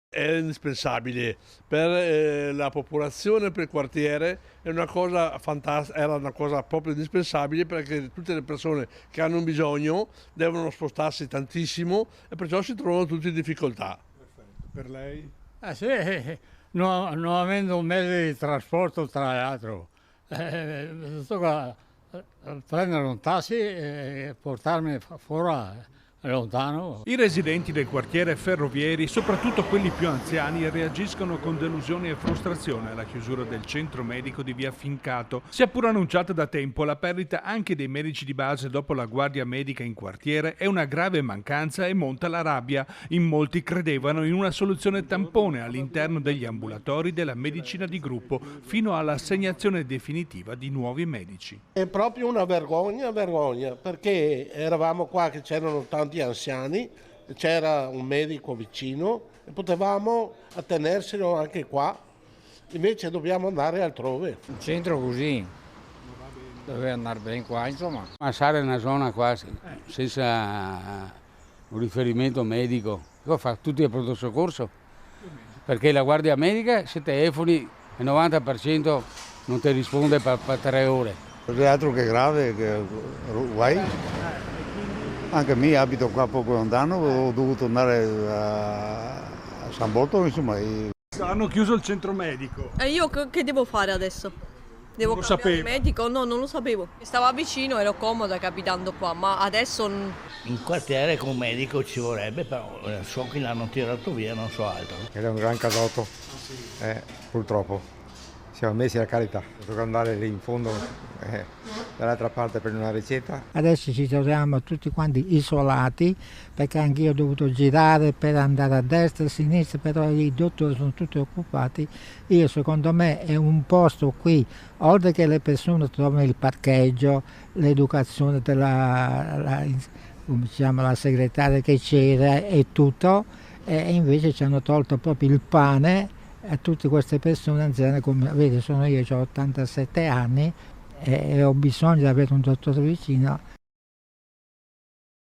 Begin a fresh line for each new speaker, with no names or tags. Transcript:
È indispensabile per la popolazione, per il quartiere, è una cosa era una cosa proprio indispensabile perché tutte le persone che hanno un bisogno devono spostarsi tantissimo e perciò si trovano tutti in difficoltà.
Perfetto. Per lei?
Sì, non avendo un mezzo di trasporto tra l'altro, tocca prendere un taxi e portarmi fuori lontano.
I residenti del quartiere Ferrovieri, soprattutto quelli più anziani, reagiscono con delusione e frustrazione alla chiusura del centro medico di via Fincato. Sia pur annunciata da tempo, la perdita anche dei medici di base dopo la guardia medica in quartiere è una grave mancanza e monta la rabbia. In molti credevano in una soluzione tampone all'interno degli ambulatori della medicina di gruppo fino all'assegnazione definitiva di nuovi medici.
È proprio una vergogna, perché eravamo qua che c'erano tanti anziani, c'era un medico vicino e potevamo attenerselo anche qua, invece dobbiamo andare altrove.
Il centro così, doveva andare bene qua, insomma. Passare una zona qua senza un riferimento medico, cosa fa? Tutti al pronto soccorso, perché la guardia medica se telefoni il 90% non ti risponde per 3 ore.
È altro che grave, che guai. Anche me abito qua poco lontano, ho dovuto andare a San Botto, insomma.
Hanno chiuso il centro medico.
E io che devo fare adesso? Devo
Non lo
cambiare
sapeva.
medico? No, non lo sapevo. Stava vicino, ero comoda capitando qua, ma adesso
In quartiere con un medico ci vorrebbe, però so che l'hanno tirato via, non so altro.
Era un gran casotto, purtroppo. Siamo messi alla carità, tocca andare lì in fondo, dall'altra parte per una ricetta.
Adesso ci troviamo tutti quanti isolati perché anch'io ho dovuto girare per andare a destra e a sinistra, però i dottori sono tutti occupati. Io secondo me è un posto qui, oltre che le persone trovano il parcheggio, l'educazione la segretaria che c'era e tutto, e invece ci hanno tolto proprio il pane a tutte queste persone anziane, come vedi sono io, ho 87 anni e ho bisogno di avere un dottore vicino